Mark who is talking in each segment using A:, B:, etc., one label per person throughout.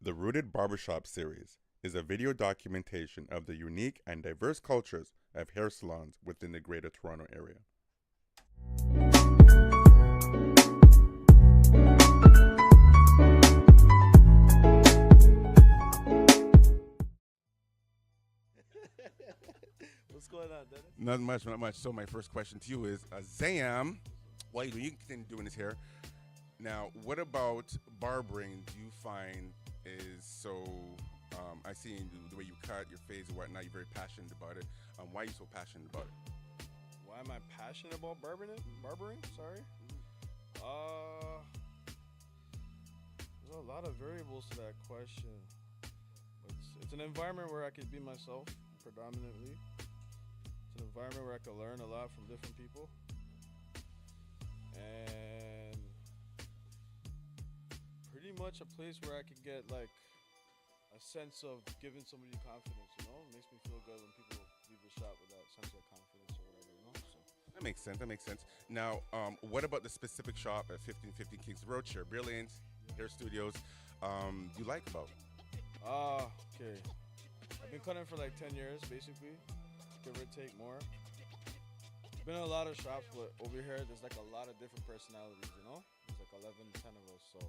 A: The Rooted Barbershop series is a video documentation of the unique and diverse cultures of hair salons within the Greater Toronto Area.
B: What's going on, Dennis?
A: Not much, not much. So my first question to you is, Zam, why you doing? You continue doing this hair. Now, what about barbering do you find is so, I see in the way you cut your face and whatnot, you're very passionate about it. Why are you so passionate about it?
B: Why am I passionate about barbering? Sorry. There's a lot of variables to that question. It's an environment where I could be myself predominantly. It's an environment where I could learn a lot from different people. And pretty much a place where I could get like a sense of giving somebody confidence, you know? It makes me feel good when people leave the shop with that sense of confidence or whatever, you know? So
A: That makes sense. That makes sense. Now, what about the specific shop at 1515 Kingston Road, Shear Brilliance, Hair Studios? You like about?
B: Okay. I've been cutting for like 10 years, basically, give or take more. Been in a lot of shops, but over here, there's like a lot of different personalities, you know? There's like 11, 10 of us, so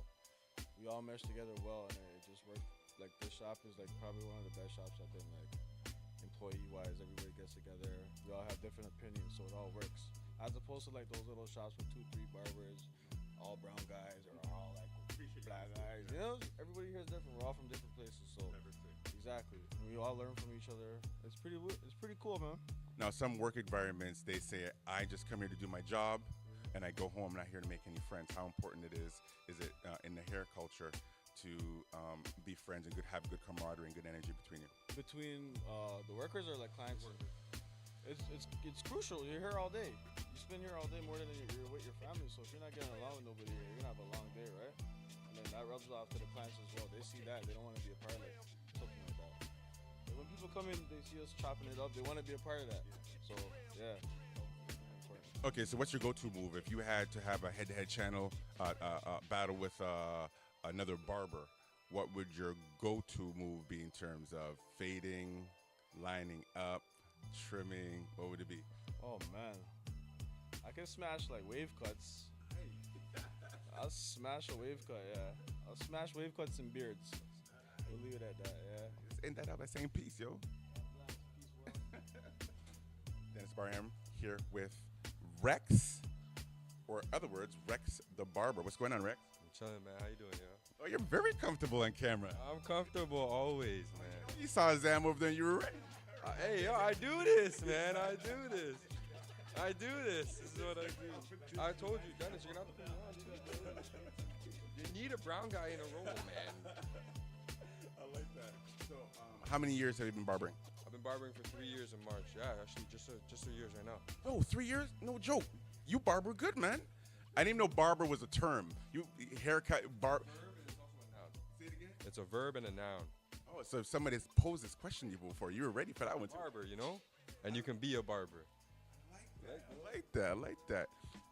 B: we all mesh together well, and it just worked. Like, this shop is like probably one of the best shops I've been, like, employee-wise. Everybody gets together. We all have different opinions, so it all works. As opposed to like those little shops with 2, 3 barbers, all brown guys, or all like black guys. You know, everybody here is different. We're all from different places, so exactly. And we all learn from each other. It's pretty cool, man.
A: Now, some work environments, they say, I just come here to do my job, and I go home. I'm not here to make any friends. How important it is it in the hair culture to be friends and have good camaraderie and good energy between you?
B: Between the workers or like clients? It's crucial. You're here all day. You spend here all day more than you're with your family. So if you're not getting along with nobody, you're gonna have a long day, right? And then that rubs off to the clients as well. They see that, they don't want to be a part of something like that. But when people come in, they see us chopping it up. They want to be a part of that. So yeah.
A: Okay, so what's your go-to move if you had to have a head-to-head channel battle with another barber? What would your go-to move be in terms of fading, lining up, trimming? What would it be?
B: Oh man, I can smash like wave cuts. I'll smash a wave cut, yeah. I'll smash wave cuts and beards. We'll leave it at that, yeah.
A: Just end that up that same piece, yo. Dennis Barham here with Rex, or other words, Rex the Barber. What's going on, Rex?
C: I'm chilling, man. How you doing, yo?
A: Oh, you're very comfortable on camera.
C: I'm comfortable always, man.
A: You saw Zam over there and you were ready.
C: Hey, yo, I do this, man. I do this. This is what I do. I told you, Dennis, you're gonna have to put me on too. You need a brown guy in a role, man.
A: I like that. So, how many years have you been barbering?
C: I've been barbering for 3 years in March. Yeah, actually, just 3 years right now.
A: Oh, 3 years? No joke. You barber good, man. I didn't even know barber was a term. You haircut bar. Say it again.
C: It's a verb and a noun.
A: Oh, so if somebody's posed this question to you before, you were ready for that one too.
C: Barber, you know, and you can be a barber.
A: I like that. I like that.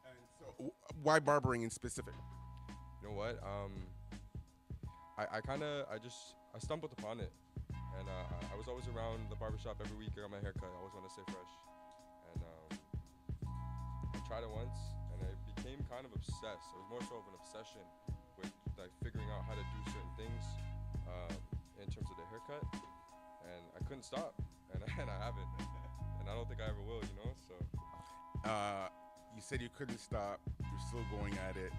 A: And so, why barbering in specific?
C: You know what? I stumbled upon it, and I was always around the barbershop every week. I got my hair cut. I always want to stay fresh, and I tried it once, and I became kind of obsessed. It was more so of an obsession with like figuring out how to do certain things in terms of the haircut, and I couldn't stop, and I haven't, and I don't think I ever will. You know, so.
A: You said you couldn't stop. You're still going at it.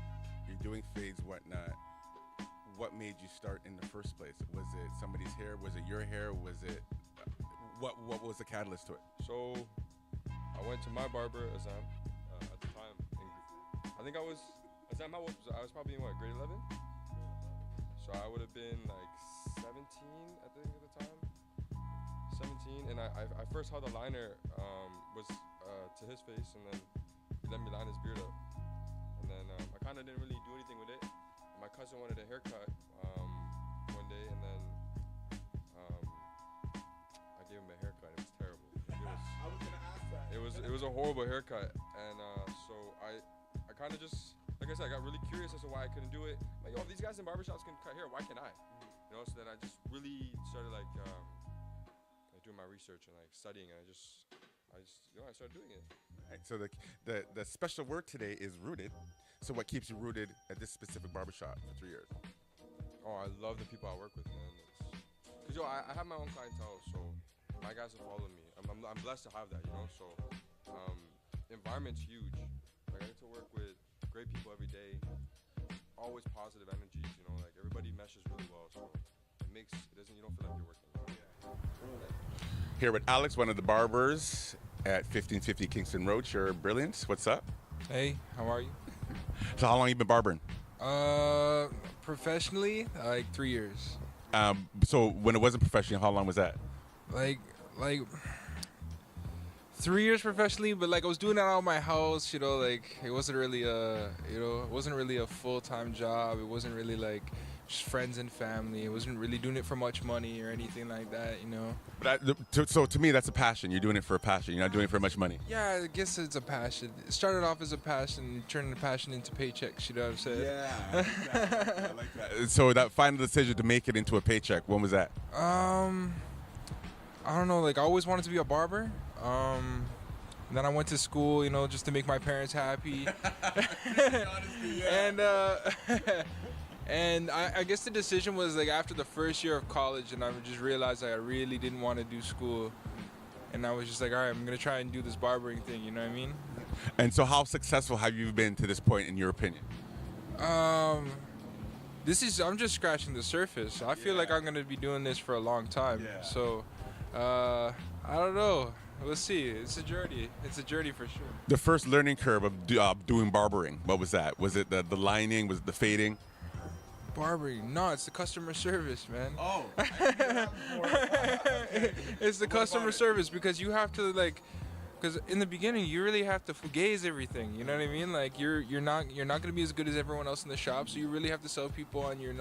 A: You're doing fades, whatnot. What made you start in the first place? Was it somebody's hair? Was it your hair? Was it what was the catalyst to it?
C: So I went to my barber, Azam, at the time. I think I was probably in grade 11? So I would have been like 17, I think, at the time. 17, and I first how the liner was to his face, and then he let me line his beard up. And then I kind of didn't really do anything with it. My cousin wanted a haircut one day, and then I gave him a haircut. It was terrible.
A: I was gonna ask that.
C: It was a horrible haircut, and so I kind of just like like I said, I got really curious as to why I couldn't do it. Like, yo, these guys in barbershops can cut hair. Why can't I? You know, so then I just really started like doing my research and like studying, and I started doing it.
A: Right, so the special word today is rooted. So what keeps you rooted at this specific barbershop for 3 years?
C: Oh, I love the people I work with, man. Cause I have my own clientele, so my guys have followed me. I'm blessed to have that, you know. So environment's huge. Like, I get to work with great people every day. Always positive energies, you know. Like, everybody meshes really well, so you don't feel like you're working.
A: Here with Alex, one of the barbers at 1550 Kingston Road, Shear Brilliance. What's up?
D: Hey, how are you?
A: So how long you been barbering?
D: Professionally, like 3 years.
A: So when it wasn't professional, how long was that?
D: Like 3 years professionally, but like I was doing that out of my house, you know, like it wasn't really a full-time job. It wasn't really like just friends and family. It wasn't really doing it for much money or anything like that, you know.
A: But so to me, that's a passion. You're doing it for a passion. You're not doing it for much money.
D: Yeah, I guess it's a passion. It started off as a passion, turned the passion into paychecks, you know what I'm saying?
A: Yeah, exactly. I like that. So that final decision to make it into a paycheck, when was that?
D: I don't know, like I always wanted to be a barber. Then I went to school, you know, just to make my parents happy.
A: Honestly, yeah.
D: And I guess the decision was like after the first year of college, and I just realized I really didn't want to do school. And I was just like, all right, I'm going to try and do this barbering thing, you know what I mean?
A: And so how successful have you been to this point, in your opinion?
D: I'm just scratching the surface. I feel like I'm going to be doing this for a long time.
A: Yeah.
D: So, I don't know. We'll see. It's a journey. It's a journey for sure.
A: The first learning curve of doing barbering, what was that? Was it the lining? Was it the fading?
D: Barbering? No, it's the customer service, man.
A: Oh.
D: It's the customer service, because you have to because in the beginning you really have to fugaze everything. You know what I mean? Like you're not gonna be as good as everyone else in the shop, so you really have to sell people on your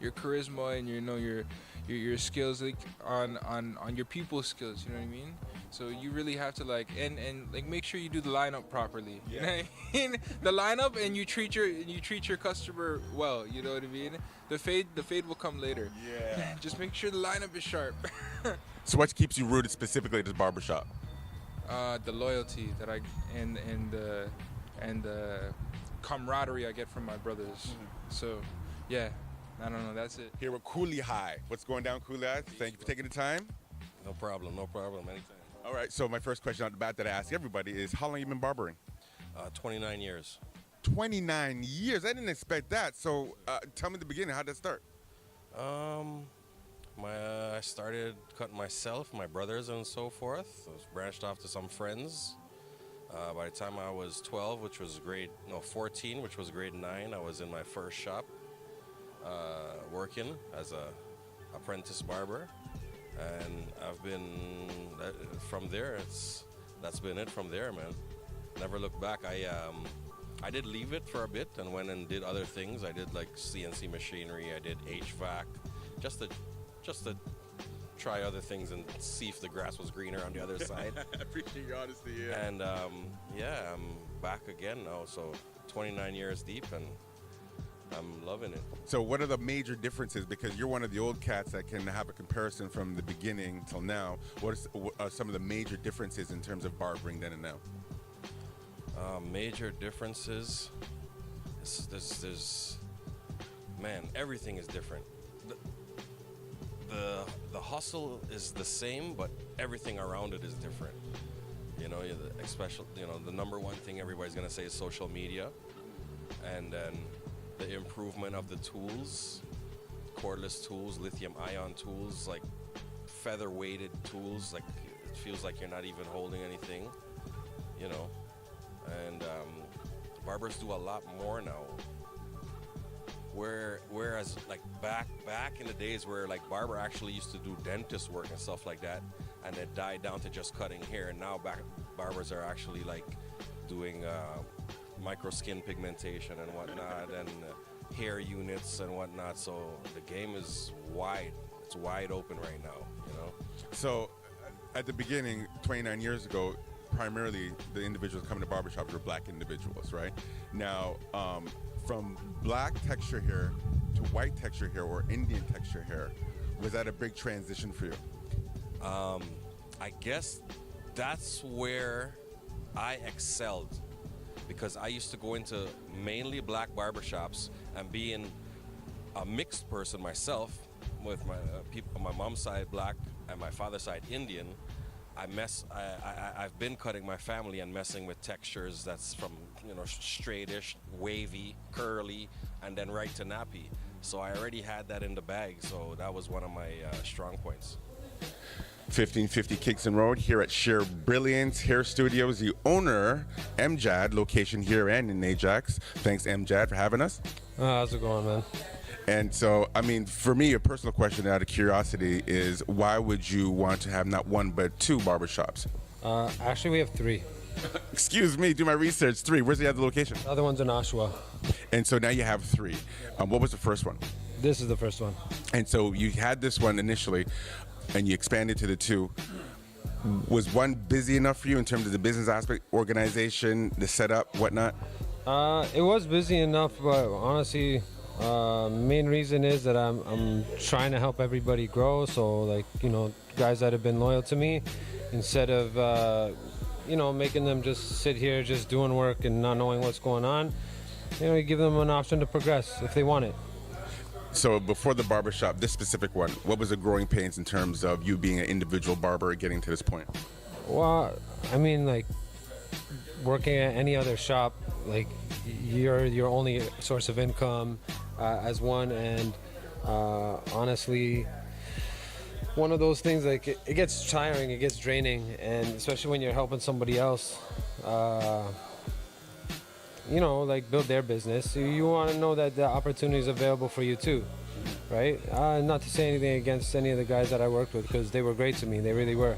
D: charisma and your skills, like on your people skills. You know what I mean? So you really have to and make sure you do the lineup properly.
A: Yeah.
D: You know what I mean? The lineup, and you treat your customer well. You know what I mean? The fade will come later.
A: Yeah.
D: Just make sure the lineup is sharp.
A: So what keeps you rooted specifically at this barbershop?
D: The loyalty that and the camaraderie I get from my brothers. Mm-hmm. So, yeah, I don't know. That's it.
A: Here with Cooley High. What's going down, Cooley High? Thank you for taking the time.
E: No problem. Anytime.
A: All right. So my first question out the bat that I ask everybody is, how long you been barbering?
E: 29 years.
A: 29 years. I didn't expect that. So tell me the beginning. How'd that start?
E: I started cutting myself, my brothers, and so forth. I was branched off to some friends. By the time I was 14, which was grade 9, I was in my first shop, working as a apprentice barber, and I've been from there. That's been it from there, man. Never looked back. I did leave it for a bit and went and did other things. I did like CNC machinery. I did HVAC, just to try other things and see if the grass was greener on the other side.
A: I appreciate your honesty. Yeah.
E: And I'm back again now. So 29 years deep, and I'm loving it.
A: So what are the major differences? Because you're one of the old cats that can have a comparison from the beginning till now. What are some of the major differences in terms of barbering then and now?
E: Major differences. Man, everything is different. The hustle is the same, but everything around it is different. You know, especially, the number one thing everybody's gonna say is social media, and then the improvement of the tools, cordless tools, lithium-ion tools, like feather-weighted tools. Like it feels like you're not even holding anything, And barbers do a lot more now. Whereas like back in the days where like barber actually used to do dentist work and stuff like that, and it died down to just cutting hair, and now barbers are actually like doing micro skin pigmentation and whatnot, and hair units and whatnot. So the game is wide. It's wide open right now.
A: So at the beginning, 29 years ago, primarily the individuals coming to barbershops are black individuals, right? Now, from black texture hair to white texture hair or Indian texture hair, was that a big transition for you?
E: I guess that's where I excelled, because I used to go into mainly black barbershops, and being a mixed person myself, with my people, my mom's side black and my father's side Indian, I've been cutting my family and messing with textures that's from, you know, straightish, wavy, curly, and then right to nappy. So I already had that in the bag. So that was one of my strong points.
A: 1550 Kingston Road here at Shear Brilliance Hair Studios. The owner, Amjad, location here and in Ajax. Thanks, Amjad, for having us.
F: How's it going, man?
A: And so, I mean, for me, a personal question out of curiosity is, why would you want to have not one but two barbershops?
F: Actually, we have three.
A: Excuse me, do my research. Three. Where's the other location?
F: The other one's in Oshawa.
A: And so now you have three. What was the first one?
F: This is the first one.
A: And so you had this one initially, and you expanded to the two. Was one busy enough for you in terms of the business aspect, organization, the setup, whatnot?
F: It was busy enough, but honestly, main reason is that I'm trying to help everybody grow. So, like, you know, guys that have been loyal to me, instead of you know, making them just sit here just doing work and not knowing what's going on, you know, you give them an option to progress if they want it.
A: So before the barbershop, this specific one, what was the growing pains in terms of you being an individual barber getting to this point?
F: Well, I mean, like, working at any other shop, like, you're your only source of income as one, and honestly, one of those things, like, it gets tiring, it gets draining, and especially when you're helping somebody else, you know, like, build their business. You want to know that the opportunity is available for you too, right? Not to say anything against any of the guys that I worked with, because they were great to me, they really were.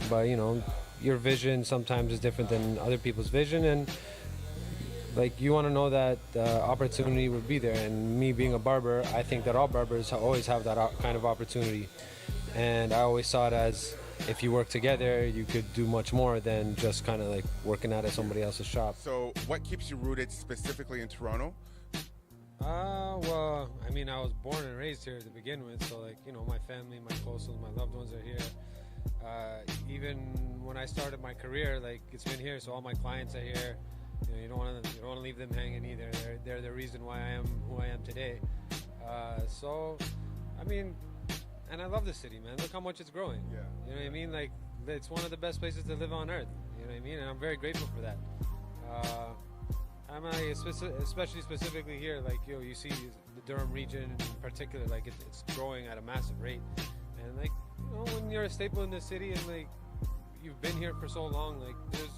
F: But, you know, your vision sometimes is different than other people's vision, and, like, you want to know that the opportunity would be there. And me being a barber, I think that all barbers always have that kind of opportunity. And I always saw it as, if you work together, you could do much more than just kind of like working out at somebody else's shop.
A: So what keeps you rooted specifically in Toronto?
F: Well, I mean, I was born and raised here to begin with, so, like, you know, my family, my close ones, my loved ones are here. Even when I started my career, like, it's been here, so all my clients are here. You know, you don't want to leave them hanging either. They're the reason why I am who I am today. So, I mean, and I love the city, man. Look how much it's growing.
A: Yeah.
F: You know what I mean? Like, it's one of the best places to live on earth. You know what I mean? And I'm very grateful for that. I'm especially specifically here, like, you know, you see the Durham region in particular, like, it's growing at a massive rate. And, like, you know, when you're a staple in the city and, like, you've been here for so long, like, there's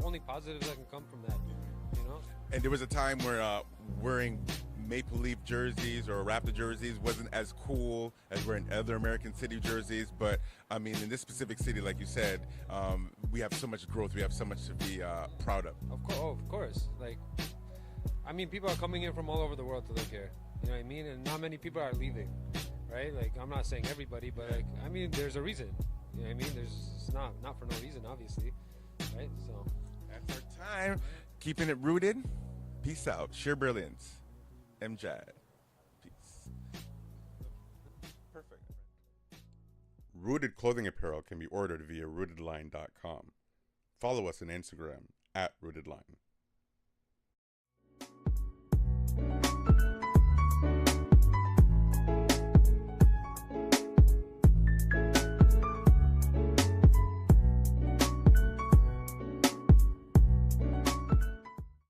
F: only positives that can come from that, you know?
A: And there was a time where wearing Maple Leaf jerseys or Raptor jerseys wasn't as cool as wearing other American city jerseys. But, I mean, in this specific city, like you said, we have so much growth. We have so much to be proud of.
F: Of course. Like, I mean, people are coming in from all over the world to live here. You know what I mean? And not many people are leaving, right? Like, I'm not saying everybody, but, like, I mean, there's a reason. You know what I mean? It's not for no reason, obviously, right? So
A: That's our time. Keeping it rooted. Peace out. Sheer Brilliance. Amjad. Peace. Perfect. Rooted clothing apparel can be ordered via rootedline.com. Follow us on Instagram @rootedline.